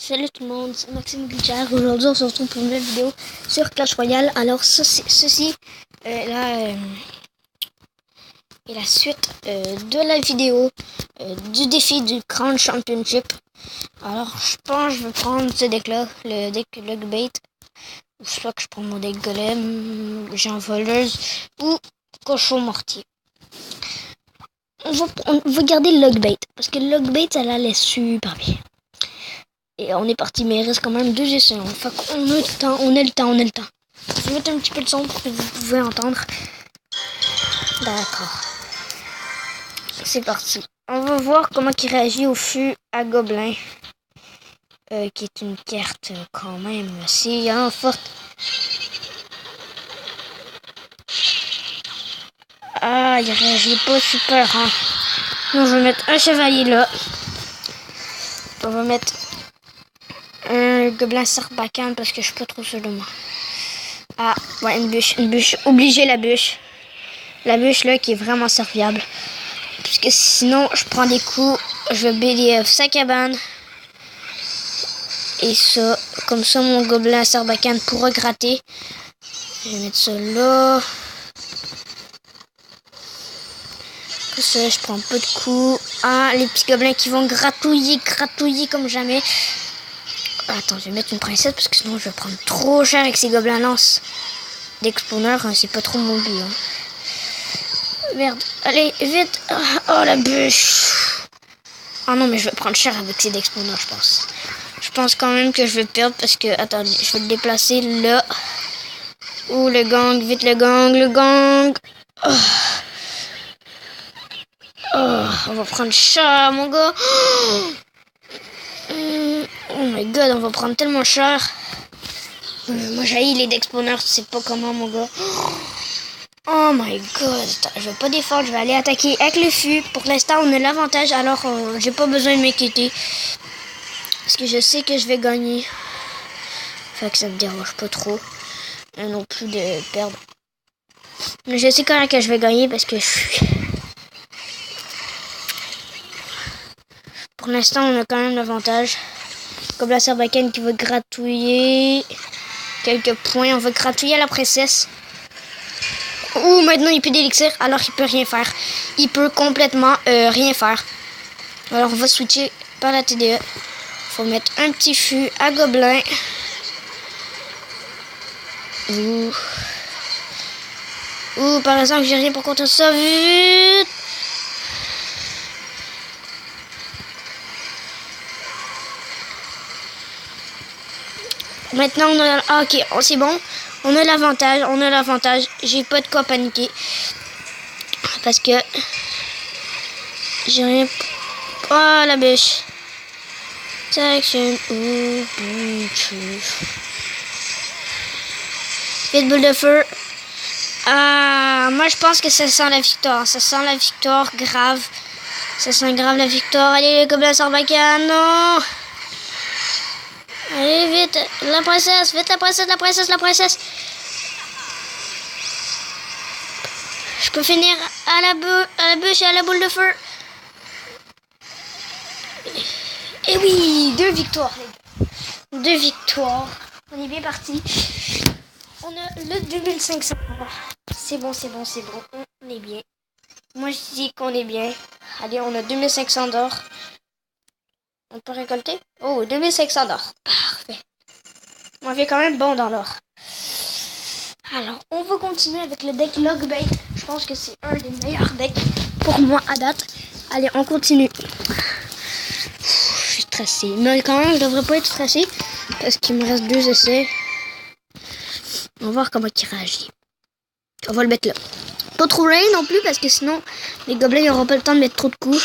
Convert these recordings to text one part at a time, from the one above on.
Salut tout le monde, c'est Maxime Glitcher. Aujourd'hui on se retrouve pour une nouvelle vidéo sur Clash Royale. Alors ceci est la suite de la vidéo du défi du Crown Championship. Alors je pense que je vais prendre ce deck là, le deck Luckbait. Ou soit que je prends mon deck Golem, Géant Voleuse ou Cochon Mortier. On va garder le Luckbait parce que le Luckbait ça allait super bien. Et on est parti, mais il reste quand même 2 essais. Fait qu'on a le temps. Je vais mettre un petit peu de son pour que vous pouvez entendre. D'accord. C'est parti. On va voir comment il réagit au fût à gobelin. Qui est une carte quand même assez forte. Ah, il réagit pas super. Hein. Donc, je vais mettre un chevalier là. On va mettre un gobelin sarbacane parce que je suis pas trop sûr de moi. Ah, ouais, une bûche. Obligé la bûche. La bûche là qui est vraiment serviable. Parce que sinon, je prends des coups. Je vais BDF sa cabane. Et ça, comme ça, mon gobelin sarbacane pourra gratter. Je vais mettre ça là. Comme ça, je prends peu de coups. Ah, les petits gobelins qui vont gratouiller comme jamais. Attends, je vais mettre une princesse parce que sinon je vais prendre trop cher avec ces gobelins lance d'exponeur. Hein, c'est pas trop mon but. Hein. Merde, allez, vite. Oh, la bûche. Ah non, mais je vais prendre cher avec ces d'exponeur, je pense. Je pense quand même que je vais perdre parce que... Attendez, je vais le déplacer là. Ouh, le gang, vite le gang. Oh. Oh, on va prendre cher, mon gars. Oh my god, on va prendre tellement cher. Moi j'haïs les d'exponeurs, tu sais pas comment, mon gars. Oh my god, je vais pas défendre, je vais aller attaquer avec le fût. Pour l'instant on a l'avantage, alors j'ai pas besoin de m'inquiéter. Parce que je sais que je vais gagner. Fait que ça me dérange pas trop. Non plus de perdre. Mais je sais quand même que je vais gagner parce que je suis... Pour l'instant on a quand même l'avantage. Comme la sarbacane qui va gratouiller quelques points. On va gratouiller la princesse. Ouh, maintenant il peut d'élixir, alors il peut rien faire. Il peut complètement rien faire. Alors on va switcher par la TDE. Faut mettre un petit fût à gobelin. Ouh, par exemple, j'ai rien pour contre ça. Vite. Maintenant, on a... Ah, ok, c'est bon. On a l'avantage. J'ai pas de quoi paniquer. Parce que... J'ai rien... Oh, la bûche. Section. Vite, boule de feu. Ah, moi, je pense que ça sent la victoire. Ça sent la victoire grave. Ça sent grave la victoire. Allez, les gobelins sarbacane. Non. Allez, vite, la princesse, la princesse. Je peux finir à la bûche et à la boule de feu. Et oui, 2 victoires, les gars. 2 victoires. On est bien parti. On a le 2500. C'est bon. On est bien. Moi, je dis qu'on est bien. Allez, on a 2500 d'or. On peut récolter? Oh, 2500 d'or. Parfait. On fait quand même bon dans l'or. Alors, on va continuer avec le deck Luckbait. Je pense que c'est un des meilleurs decks pour moi à date. Allez, on continue. Je suis stressé. Mais quand même, je devrais pas être stressé parce qu'il me reste 2 essais. On va voir comment il réagit. On va le mettre là. Pas trop rain non plus parce que sinon, les gobelins n'auront pas le temps de mettre trop de coups.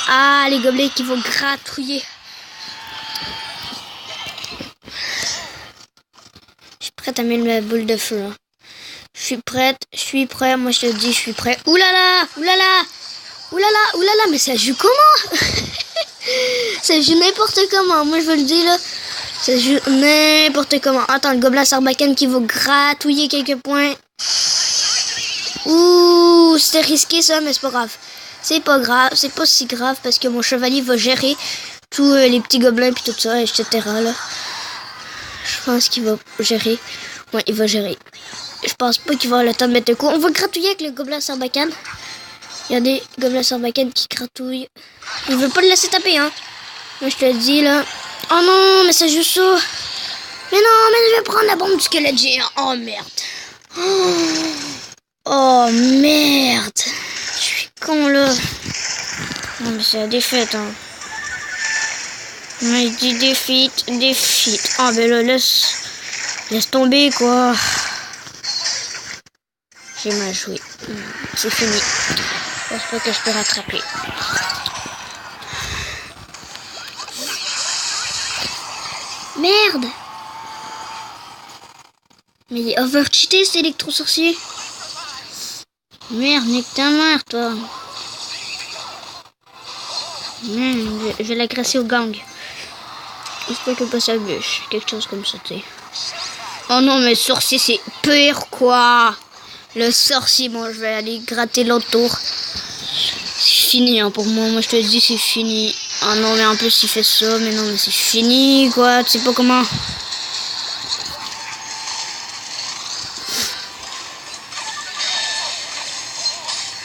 Ah, les gobelins qui vont gratouiller. Je suis prête à mettre la boule de feu. Hein. Je suis prêt. Moi, je te dis, je suis prêt. Oulala, mais ça joue comment? Ça joue n'importe comment. Moi, je veux le dire là. Ça joue n'importe comment. Attends, le gobelin sarbacane qui va gratouiller quelques points. Ouh, c'était risqué ça, mais c'est pas grave. C'est pas si grave parce que mon chevalier va gérer. tous les petits gobelins puis tout ça, etc. Là. Je pense qu'il va gérer. Ouais, il va gérer. Je pense pas qu'il va avoir le temps de mettre un coup. On va gratouiller avec le gobelin sarbacane. Il y a des gobelins sarbacane qui gratouillent. Il veut pas le laisser taper, hein. Moi, je te le dis, là. Oh non, mais c'est juste ça. Mais non, mais je vais prendre la bombe du squelette géant. Oh, merde. Oh, merde. Je suis con, là. Non, mais c'est la défaite, hein. Mais il dit défaite. Oh, ben là, laisse tomber, quoi. J'ai mal joué. C'est fini. Je pense pas que je peux rattraper. Merde! Mais il est overcheaté, cet électro-sorcier. Merde, nique ta mère, toi. Je vais l'agresser au gang. J'espère que pas sa bûche. Quelque chose comme ça, tu sais. Oh non, mais le sorcier, c'est pire, quoi. Le sorcier, bon, je vais aller gratter l'autre tour. C'est fini, hein, pour moi. Moi, je te dis, c'est fini. Ah non, mais en plus, il fait ça. Mais non, mais c'est fini, quoi. Tu sais pas comment.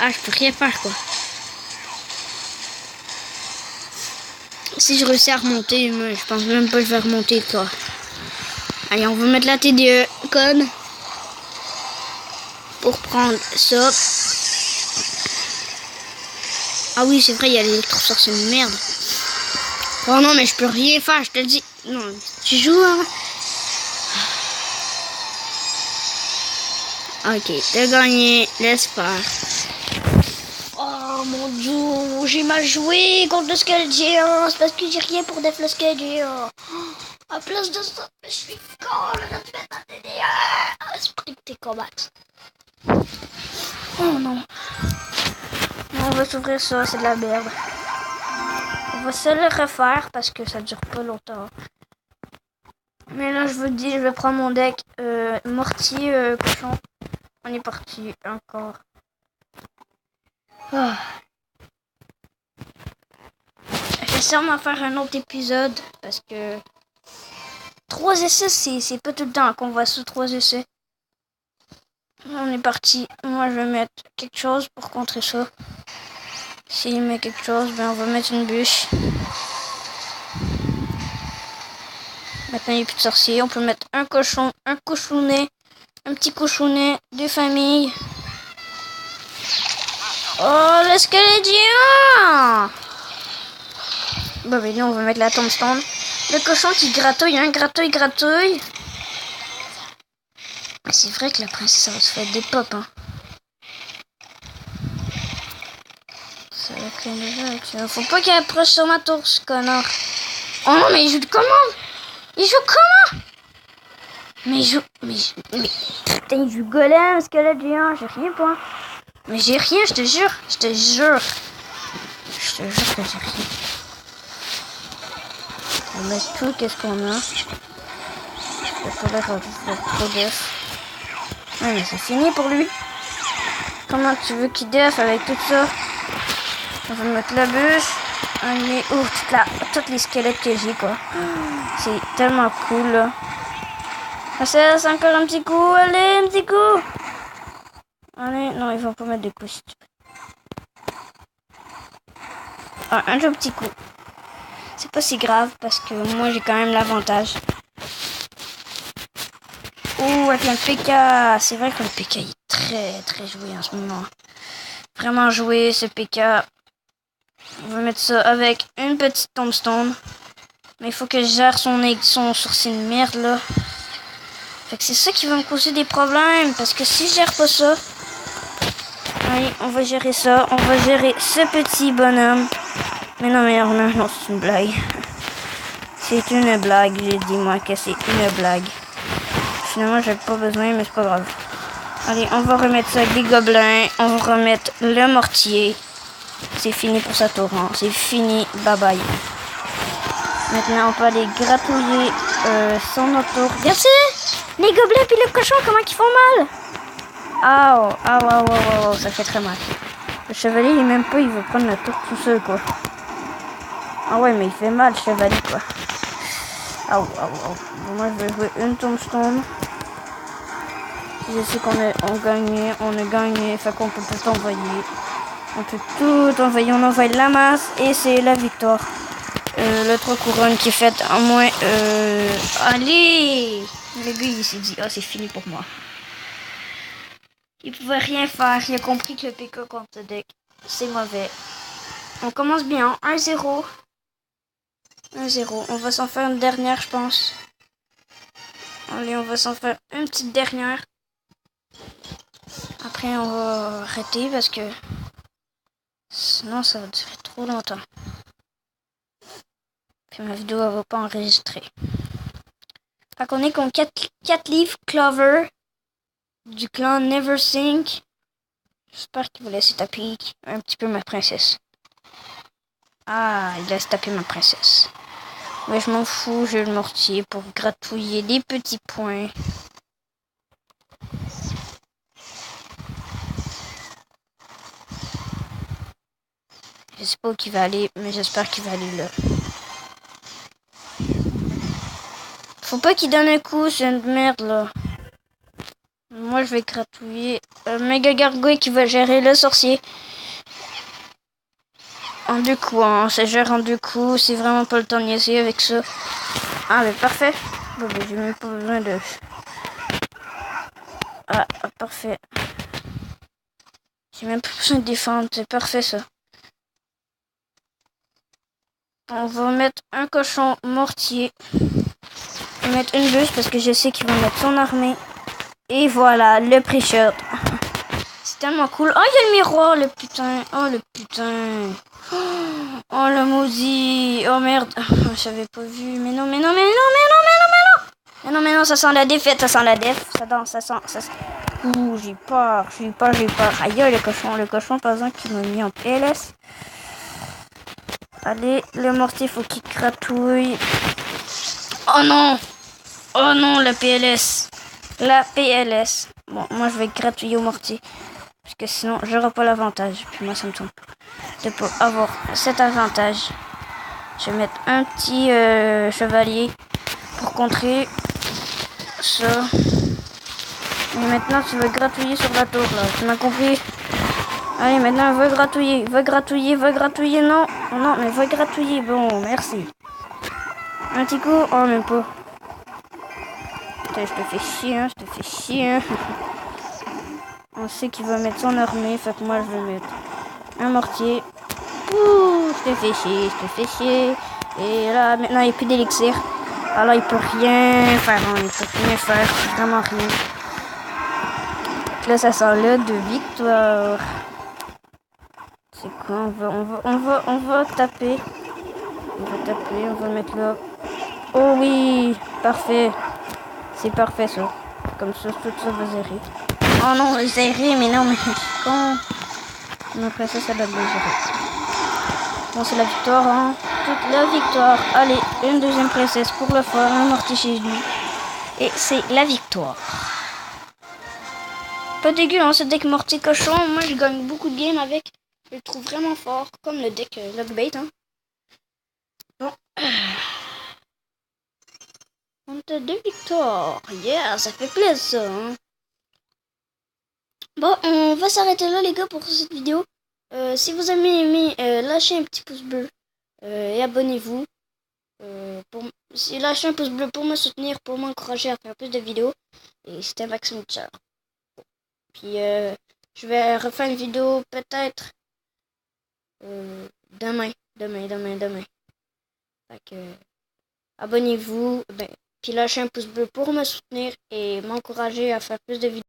Ah, je peux rien faire, quoi. Si je réussis à remonter, moi, je pense même pas que je vais remonter, quoi. Allez, on va mettre la TDE code pour prendre ça. Ah oui, c'est vrai, il y a l'électrosorcier de merde. Oh non, mais je peux rien faire, je te le dis. Non, tu joues, hein? Ok, t'as gagné, laisse faire. Oh mon dieu, j'ai mal joué contre le squelette géant. C'est parce que j'ai rien pour déf le squelette géant. À place de ça, je suis con, je vais te mettre un TDE. Esprit que t'es combat. Oh non. On va s'ouvrir ça, c'est de la merde. On va se le refaire parce que ça dure pas longtemps. Mais là, je vous dis, je vais prendre mon deck mortier cochon. On est parti encore. Oh. Je vais sûrement faire un autre épisode parce que 3 essais, c'est pas tout le temps qu'on voit sous 3 essais. On est parti. Moi, je vais mettre quelque chose pour contrer ça. S'il met quelque chose, ben on va mettre une bûche. Maintenant, il n'y a plus de sorcier. On peut mettre un cochon, un cochonnet, un petit cochonnet, 2 familles. Oh, le squelette géant! Bon, ben là, on va mettre la tombstone. Le cochon qui gratouille, hein, gratouille. C'est vrai que la princesse, ça va se faire des pop, hein. Ça va être déjà. Faut pas qu'il approche sur ma tour, ce connard. Oh non, mais il joue comment? Il joue comment? Mais putain, il joue golem, squelette géant, j'ai rien, pas. Mais j'ai rien, je te jure. Je te jure que j'ai rien. On va mettre tout, qu'est-ce qu'on a? Ça pas l'air trop def. Ouais, mais c'est fini pour lui. Comment tu veux qu'il def avec tout ça? On va mettre la bûche. Allez, toutes les squelettes que j'ai, quoi. C'est tellement cool, là. Ça, c'est encore un petit coup. Allez, un petit coup. Allez, non, ils vont pas mettre de coups. Ah, un tout petit coup. C'est pas si grave parce que moi, j'ai quand même l'avantage. Oh, avec le PK. C'est vrai que le PK est très joué en ce moment. Vraiment joué, ce PK. On va mettre ça avec une petite tombstone. Mais il faut que je gère son sourcil de merde, là. Fait que c'est ça qui va me causer des problèmes. Parce que si je gère pas ça... Allez, on va gérer ça. On va gérer ce petit bonhomme. Mais non, c'est une blague. C'est une blague. J'ai dit, moi, que c'est une blague. Finalement, j'avais pas besoin, mais c'est pas grave. Allez, on va remettre ça avec des gobelins. On va remettre le mortier. C'est fini pour sa tour, hein. C'est fini. Bye bye. Maintenant, on peut aller gratouiller son auto. Regarde ça! Les gobelins puis le cochon, comment ils font mal! Ça fait très mal. Le chevalier, il est même pas, il veut prendre la tour tout seul, quoi. Ah ouais, mais il fait mal, chevalier, quoi. Ah, bon, moi, je vais jouer une tombstone. Je sais qu'on a gagné, fait qu'on peut tout envoyer. On peut tout envoyer, on envoie la masse et c'est la victoire. Le 3 couronnes qui est fait en moins. Allez! Le gars, il s'est dit, ah, c'est fini pour moi. Il pouvait rien faire, il a compris que le PK contre le deck, c'est mauvais. On commence bien, 1-0. 1-0, on va s'en faire une dernière, je pense. Allez, on va s'en faire une petite dernière. Après, on va arrêter parce que sinon, ça va durer trop longtemps. Puis ma vidéo, elle va pas enregistrer. Fait qu'on est contre 4 livres Clover du clan Neversink. J'espère qu'il va laisser taper un petit peu ma princesse. Ah, il laisse taper ma princesse. Mais je m'en fous, j'ai le mortier pour gratouiller des petits points. Je sais pas où il va aller, mais j'espère qu'il va aller là. Faut pas qu'il donne un coup, c'est une merde là. Moi je vais gratouiller Méga Gargouille qui va gérer le sorcier. En 2 coups, hein. Ça gère en 2 coups, c'est vraiment pas le temps de niaiser avec ça. Ah mais parfait. Bon ben j'ai même pas besoin de... Ah parfait. J'ai même pas besoin de défendre, c'est parfait ça. On va mettre un cochon mortier. Je vais mettre une bûche parce que je sais qu'il va mettre son armée. Et voilà, le pré-shot. C'est tellement cool. Oh, il y a le miroir, le putain. Oh, le putain. Oh, le maudit. Oh, merde. J'avais pas vu. Mais non, mais non, mais non, mais non, mais non, mais non. Mais non, mais non, ça sent la défaite, ça sent la def. Ça sent. Ouh, j'ai peur. Aïe, le cochon, par exemple, qui m'a mis en PLS. Allez, le mortier, faut qu'il gratouille. Oh non! Oh non, la PLS. La PLS. Bon, moi, je vais gratouiller au mortier. Parce que sinon, j'aurai pas l'avantage. Puis moi, ça me tombe de pas avoir cet avantage. Je vais mettre un petit chevalier pour contrer ça. Et maintenant, tu vas gratouiller sur la tour, là. Tu m'as compris? Allez, maintenant, va gratouiller. Non, non, mais va gratouiller. Bon, merci. Un petit coup. Oh, même pas. Putain, je te fais chier. On sait qu'il va mettre son armée, fait que moi, je vais mettre un mortier. Ouh, je te fais chier. Et là, maintenant, il n'y a plus d'élixir. Alors, il peut rien faire. Vraiment rien. Là, ça sent là de victoire. C'est quoi? On va taper. On va le mettre là. Oh oui, parfait. C'est parfait, ça. Comme ça, tout ça va zérer. Oh non, zérer, mais non, mais je suis con. Mais après ça doit bien gérer. Bon, c'est la victoire, hein. Toute la victoire. Allez, une deuxième princesse pour le fun, un mortier chez lui. Et c'est la victoire. Pas dégueu, hein, ce deck mortier cochon. Moi, je gagne beaucoup de games avec. Je le trouve vraiment fort, comme le deck Lockbait, hein. Bon. On a 2 victoires. Yeah, ça fait plaisir, ça, hein. Bon, on va s'arrêter là, les gars, pour cette vidéo. Si vous avez aimé, lâchez un petit pouce bleu et abonnez-vous. Lâchez un pouce bleu pour me soutenir, pour m'encourager à faire plus de vidéos. Et c'était Maxime Tchar. Puis je vais refaire une vidéo peut-être demain. Fait que abonnez-vous, puis lâchez un pouce bleu pour me soutenir et m'encourager à faire plus de vidéos.